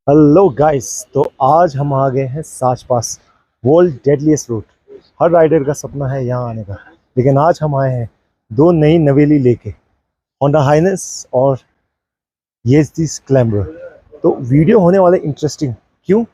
Hello guys. तो आज हम आ गए हैं साच पास, वर्ल्ड डेडलीस्ट रूट। हर राइडर का सपना है यहाँ आने का, लेकिन आज हम आए हैं दो नई नवेली लेके, होंडा हाइनेस और येज़दी स्क्रैम्बलर। तो वीडियो होने वाला इंटरेस्टिंग। क्यों?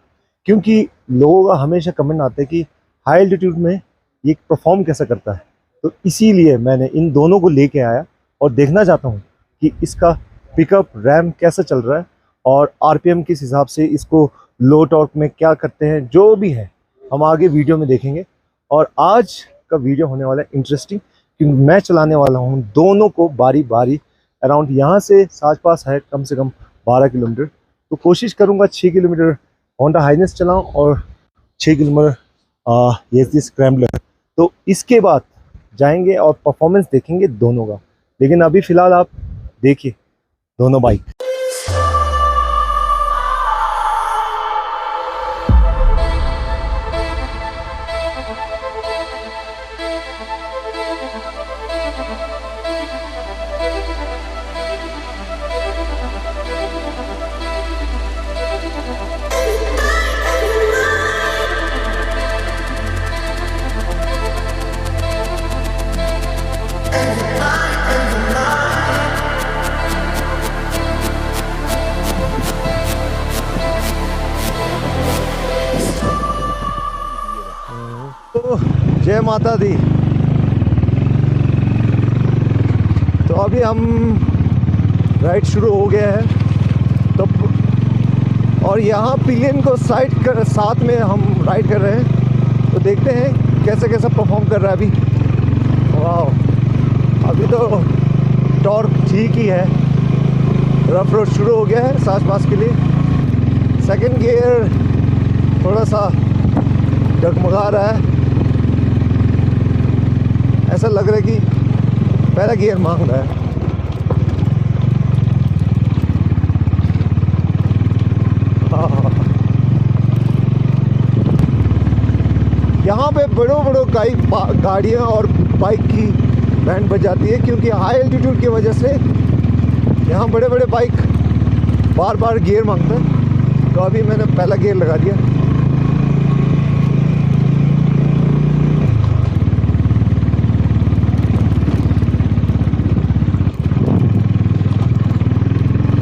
क्योंकि लोगों का हमेशा कमेंट आता है कि हाई एल्टीट्यूड में ये परफॉर्म कैसा करता है। तो इसीलिए मैंने इन दोनों को लेके आया और देखना चाहता हूँ कि इसका पिकअप रैम कैसा चल रहा है और आरपीएम किस हिसाब से इसको लो टॉर्क में क्या करते हैं। जो भी है हम आगे वीडियो में देखेंगे। और आज का वीडियो होने वाला है इंटरेस्टिंग, क्योंकि मैं चलाने वाला हूँ दोनों को बारी बारी। अराउंड यहाँ से साच पास है कम से कम 12 किलोमीटर। तो कोशिश करूँगा 6 किलोमीटर होंडा हाइनेस चलाऊँ और 6 किलोमीटर येज़दी स्क्रैम्बलर। तो इसके बाद जाएंगे और परफॉर्मेंस देखेंगे दोनों का। लेकिन अभी फ़िलहाल आप देखिए दोनों बाइक। तो जय माता दी। तो अभी हम राइड शुरू हो गया है। तो और यहाँ पिलियन को साइड कर साथ में हम राइड कर रहे हैं। तो देखते हैं कैसा कैसा परफॉर्म कर रहा है अभी। वाह, अभी तो टॉर्क ठीक ही है। रफ रोड शुरू हो गया है साच पास के लिए। सेकंड गियर थोड़ा सा डगमगा रहा है, ऐसा लग रहा है कि पहला गियर मांग रहा है। यहाँ पे बड़ों बड़ों गाड़ियाँ और बाइक की बैंड बजाती है, क्योंकि हाई एल्टीट्यूड की वजह से यहाँ बड़े बड़े बाइक बार बार गियर मांगते हैं। तो अभी मैंने पहला गियर लगा दिया।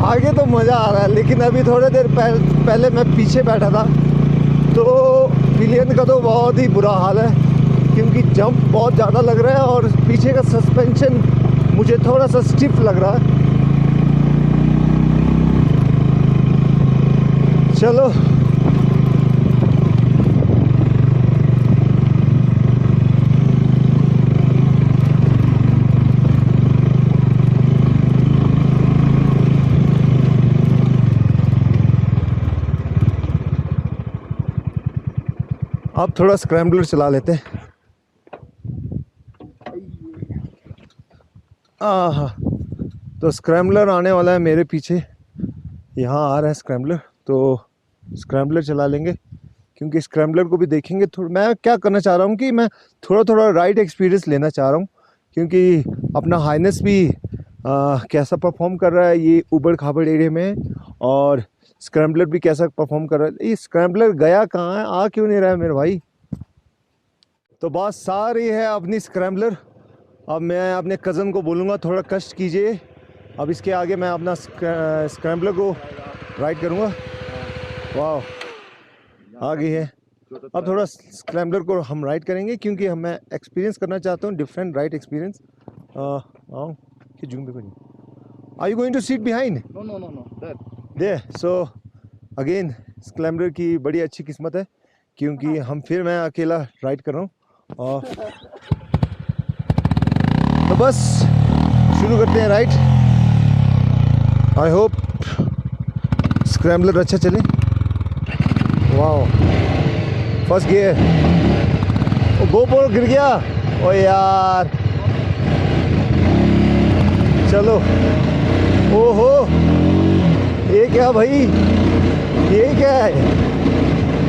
आगे तो मज़ा आ रहा है, लेकिन अभी थोड़ी देर पहले मैं पीछे बैठा था तो पिलियन का तो बहुत ही बुरा हाल है, क्योंकि जंप बहुत ज़्यादा लग रहा है और पीछे का सस्पेंशन मुझे थोड़ा सा स्टिफ लग रहा है। चलो अब थोड़ा स्क्रैम्बलर चला लेते हैं। तो स्क्रैम्बलर आने वाला है मेरे पीछे, यहाँ आ रहा है स्क्रैम्बलर। तो स्क्रैम्बलर चला लेंगे, क्योंकि स्क्रैम्बलर को भी देखेंगे। थोड़ा मैं क्या करना चाह रहा हूँ कि मैं थोड़ा थोड़ा राइड एक्सपीरियंस लेना चाह रहा हूँ, क्योंकि अपना हाइनेस भी कैसा परफॉर्म कर रहा है ये उबड़ खाबड़ एरिया में, और स्क्रैम्बलर भी कैसा परफॉर्म कर रहा है। ये स्क्रैम्बलर गया कहाँ है, आ क्यों नहीं रहा है मेरे भाई। तो बात सारी है अपनी स्क्रैम्बलर। अब मैं अपने कज़न को बोलूँगा थोड़ा कष्ट कीजिए। अब इसके आगे मैं अपना स्क्रैम्बलर को राइड करूँगा। वाह, आ गई है। अब थोड़ा स्क्रैम्बलर को हम राइड करेंगे, क्योंकि हम मैं एक्सपीरियंस करना चाहता हूँ different ride experience. Are you going to sit behind? No. There. So again scrambler की बड़ी अच्छी किस्मत है, क्योंकि मैं अकेला राइड कर रहा हूँ। और तो बस शुरू करते हैं राइड। आई होप स्क्रैम्बलर अच्छा चले। वाह, फर्स्ट गियर। ओ गोप्रो गिर गया, ओ यार। चलो, ओहो, ये क्या भाई, ये क्या है?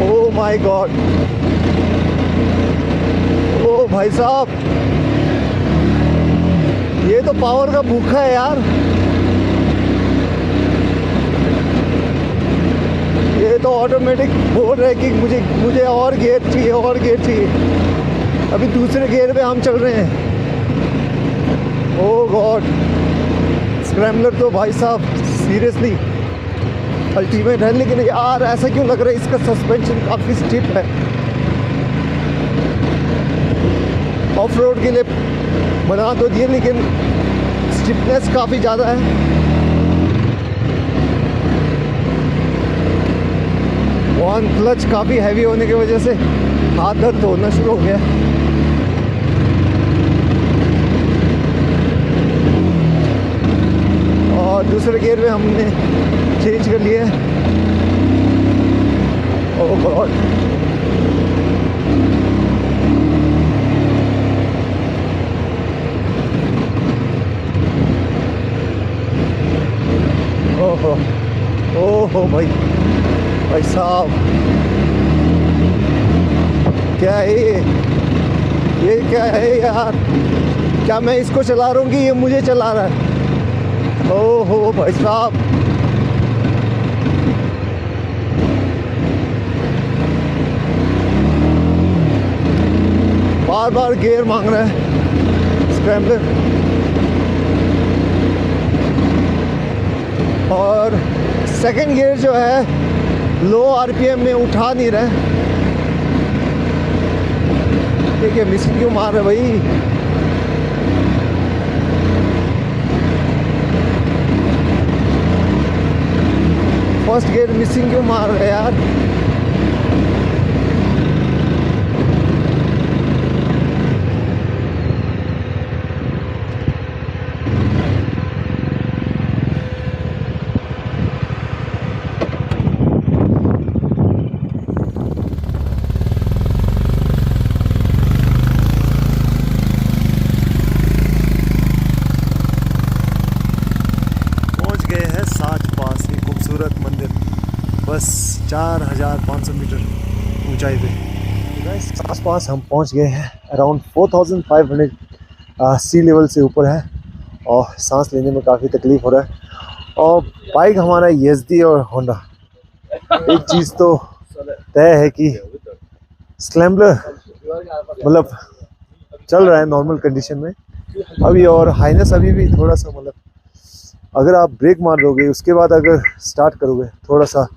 ओ माय गॉड, ओ भाई साहब, ये तो पावर का भूखा है यार। तो ऑटोमेटिक बोल रहा है कि मुझे और गियर चाहिए, और गियर चाहिए। अभी दूसरे गियर पे हम चल रहे हैं। ओह गॉड, स्क्रैम्बलर तो भाई साहब सीरियसली अल्टीमेट है। लेकिन यार ऐसा क्यों लग रहा है, इसका सस्पेंशन काफ़ी स्टिफ है। ऑफ रोड के लिए बना तो दिए लेकिन स्टिफनेस काफ़ी ज़्यादा है। वन क्लच काफ़ी हैवी होने की वजह से हाथ दर्द होना शुरू हो गया। और दूसरे गियर में हमने चेंज कर लिया है। ओह गॉड, ओहो ओहो भाई साहब, क्या है ये क्या है यार? क्या मैं इसको चला रहा हूँ कि ये मुझे चला रहा है? ओहो भाई साहब, बार बार गियर मांग रहा है स्क्रैम्बलर। और सेकंड गियर जो है लो आरपीएम में उठा नहीं रहा है। ठीक है, मिसिंग क्यों मार रहा है भाई? फर्स्ट गियर मिसिंग क्यों मार रहा है यार? बस 4500 मीटर ऊंचाई पे आसपास हम पहुंच गए हैं। अराउंड 4500 सी लेवल से ऊपर है और सांस लेने में काफ़ी तकलीफ हो रहा है। और बाइक हमारा यज़दी और होंडा। एक चीज़ तो तय है कि स्क्रैम्बलर मतलब चल रहा है नॉर्मल कंडीशन में अभी, और हाइनेस अभी भी थोड़ा सा मतलब अगर आप ब्रेक मार दोगे उसके बाद अगर स्टार्ट करोगे थोड़ा सा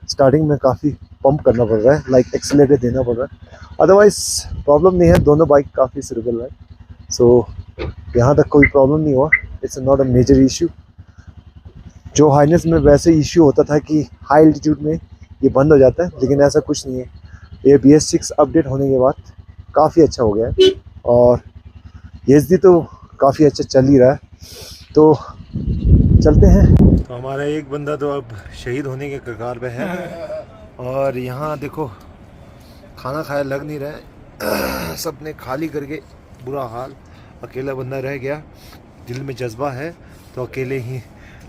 स्टार्टिंग में काफ़ी पंप करना पड़ रहा है, लाइक एक्सीलरेटर देना पड़ रहा है। अदरवाइज प्रॉब्लम नहीं है, दोनों बाइक काफ़ी सुटेबल है। सो यहाँ तक कोई प्रॉब्लम नहीं हुआ, it's not a major issue. जो हाइनेस में वैसे इशू होता था कि हाई एल्टीट्यूड में ये बंद हो जाता है, लेकिन ऐसा कुछ नहीं है। ये BS6 अपडेट होने के बाद काफ़ी अच्छा हो गया है और यज़दी तो काफ़ी अच्छा चल ही रहा है। तो चलते हैं। तो हमारा एक बंदा तो अब शहीद होने के कगार पे है और यहाँ देखो खाना खाया लग नहीं रहा है, सबने खाली करके बुरा हाल, अकेला बंदा रह गया। दिल में जज्बा है तो अकेले ही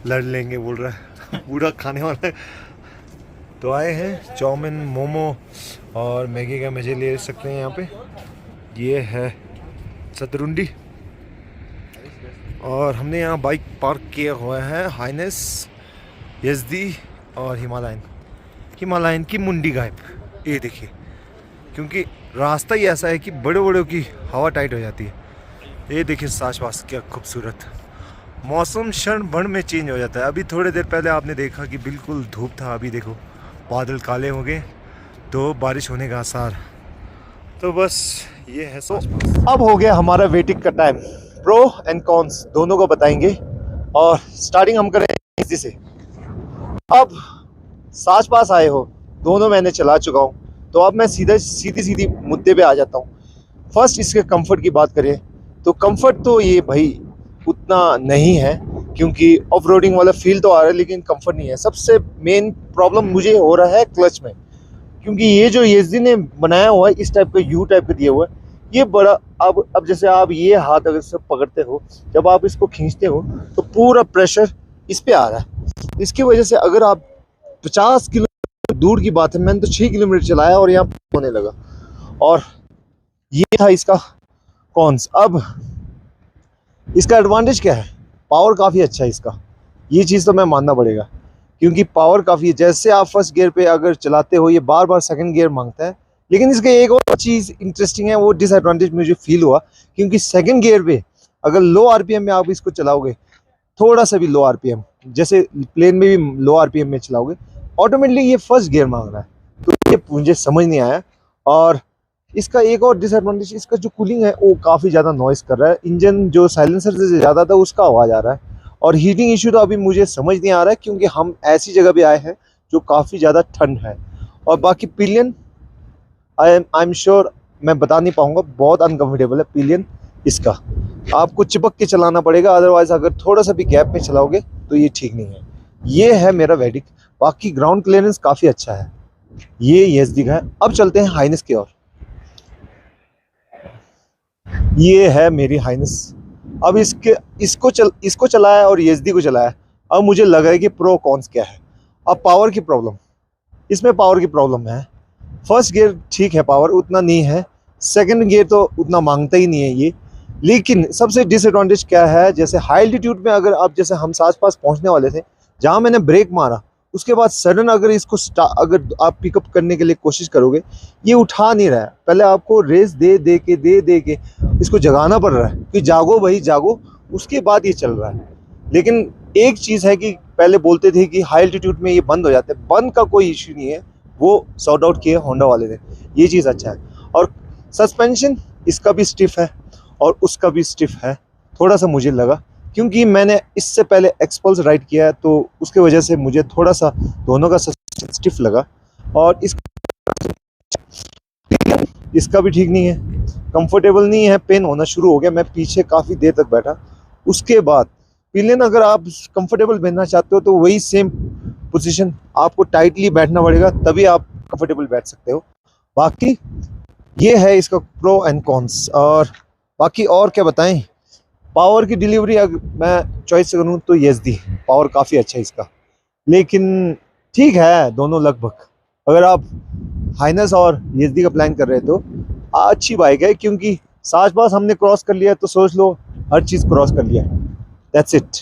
लड़ लेंगे बोल रहा है पूरा खाने वाला है। तो आए हैं चाउमीन, मोमो और मैगी का मज़े ले सकते हैं यहाँ पे। ये है सतरुंडी और हमने यहाँ बाइक पार्क किया हुआ है हाइनेस, यज़दी और हिमालयन की मुंडी गायब। ये देखिए, क्योंकि रास्ता ही ऐसा है कि बड़े बड़ों की हवा टाइट हो जाती है। ये देखिए आसपास क्या खूबसूरत मौसम क्षण भर में चेंज हो जाता है। अभी थोड़ी देर पहले आपने देखा कि बिल्कुल धूप था, अभी देखो बादल काले हो गए तो बारिश होने का आसार। तो बस ये है। तो अब हो गया हमारा वेटिंग का टाइम। प्रो एंड कॉन्स दोनों को बताएंगे और स्टार्टिंग हम करें इसी से। अब साच पास आए हो, दोनों मैंने चला चुका हूँ, तो अब मैं सीधी मुद्दे पे आ जाता हूँ। फर्स्ट इसके कंफर्ट की बात करें तो कंफर्ट तो ये भाई उतना नहीं है, क्योंकि ऑफ रोडिंग वाला फील तो आ रहा है लेकिन कंफर्ट नहीं है। सबसे मेन प्रॉब्लम मुझे हो रहा है क्लच में, क्योंकि ये जो यज़दी ने बनाया हुआ है इस टाइप का यू टाइप का दिया हुआ है, ये बड़ा अब जैसे आप ये हाथ अगर से पकड़ते हो, जब आप इसको खींचते हो तो पूरा प्रेशर इस पे आ रहा है। इसकी वजह से अगर आप 50 किलोमीटर दूर की बात है, मैंने तो 6 किलोमीटर चलाया और यहाँ होने लगा। और ये था इसका कॉन्स। अब इसका एडवांटेज क्या है, पावर काफ़ी अच्छा है इसका, ये चीज़ तो मैं मानना पड़ेगा क्योंकि पावर काफ़ी है। जैसे आप फर्स्ट गियर पे अगर चलाते हो ये बार बार सेकंड गियर मांगता है। लेकिन इसके एक और चीज़ इंटरेस्टिंग है, वो डिसएडवांटेज मुझे फील हुआ, क्योंकि सेकंड गियर पे अगर लो आरपीएम में आप इसको चलाओगे, थोड़ा सा भी लो आरपीएम, जैसे प्लेन में भी लो आरपीएम में चलाओगे, ऑटोमेटिकली ये फर्स्ट गियर मांग रहा है। तो ये मुझे समझ नहीं आया। और इसका एक और डिसएडवांटेज, इसका जो कूलिंग है वो काफ़ी ज़्यादा नॉइस कर रहा है। इंजन जो साइलेंसर से ज़्यादा था उसका आवाज़ आ रहा है। और हीटिंग इशू तो अभी मुझे समझ नहीं आ रहा है, क्योंकि हम ऐसी जगह पे आए हैं जो काफ़ी ज़्यादा ठंड है। और बाकी पिलियन आई एम श्योर मैं बता नहीं पाऊँगा, बहुत अनकम्फर्टेबल है पिलियन इसका। आपको चिपक के चलाना पड़ेगा, अदरवाइज अगर थोड़ा सा भी गैप में चलाओगे तो ये ठीक नहीं है। ये है मेरा वेडिक। बाकी ग्राउंड क्लियरेंस काफ़ी अच्छा है। ये येज़दी का है। अब चलते हैं हाइनेस की ओर। ये है मेरी हाइनेस। अब इसको चलाया और येज़दी को चलाया, अब मुझे लग रहा है कि प्रो कॉन्स क्या है। अब पावर की प्रॉब्लम, इसमें पावर की प्रॉब्लम है। फर्स्ट गियर ठीक है, पावर उतना नहीं है, सेकंड गियर तो उतना मांगता ही नहीं है ये। लेकिन सबसे डिसएडवांटेज क्या है, जैसे हाई एल्टीट्यूड में अगर आप, जैसे हम आस पास पहुंचने वाले थे, जहां मैंने ब्रेक मारा उसके बाद सडन अगर इसको अगर आप पिकअप करने के लिए कोशिश करोगे, ये उठा नहीं रहा है। पहले आपको रेस दे के इसको जगाना पड़ रहा है कि जागो भाई जागो, उसके बाद ये चल रहा है। लेकिन एक चीज़ है कि पहले बोलते थे कि हाई एल्टीट्यूड में ये बंद हो जाते हैं, बंद का कोई इश्यू नहीं है, वो सॉर्ट आउट किए होंडा वाले ने, ये चीज़ अच्छा है। और सस्पेंशन इसका भी स्टिफ है और उसका भी स्टिफ है, थोड़ा सा मुझे लगा, क्योंकि मैंने इससे पहले एक्सपल्स राइड किया है, तो उसके वजह से मुझे थोड़ा सा दोनों का स्टिफ लगा। और इसका भी ठीक नहीं है, कंफर्टेबल नहीं है, पेन होना शुरू हो गया। मैं पीछे काफ़ी देर तक बैठा। उसके बाद पिलियन अगर आप कंफर्टेबल बैठना चाहते हो तो वही सेम पोजीशन, आपको टाइटली बैठना पड़ेगा, तभी आप कंफर्टेबल बैठ सकते हो। बाकी ये है इसका प्रो एंड कॉन्स। और बाकी और क्या बताएं, पावर की डिलीवरी अगर मैं चॉइस करूं तो येज़दी, पावर काफ़ी अच्छा है इसका। लेकिन ठीक है दोनों लगभग। अगर आप हाइनस और येज़दी का प्लान कर रहे हो तो अच्छी बाइक है, क्योंकि साच पास हमने क्रॉस कर लिया तो सोच लो हर चीज़ क्रॉस कर लिया। That's it.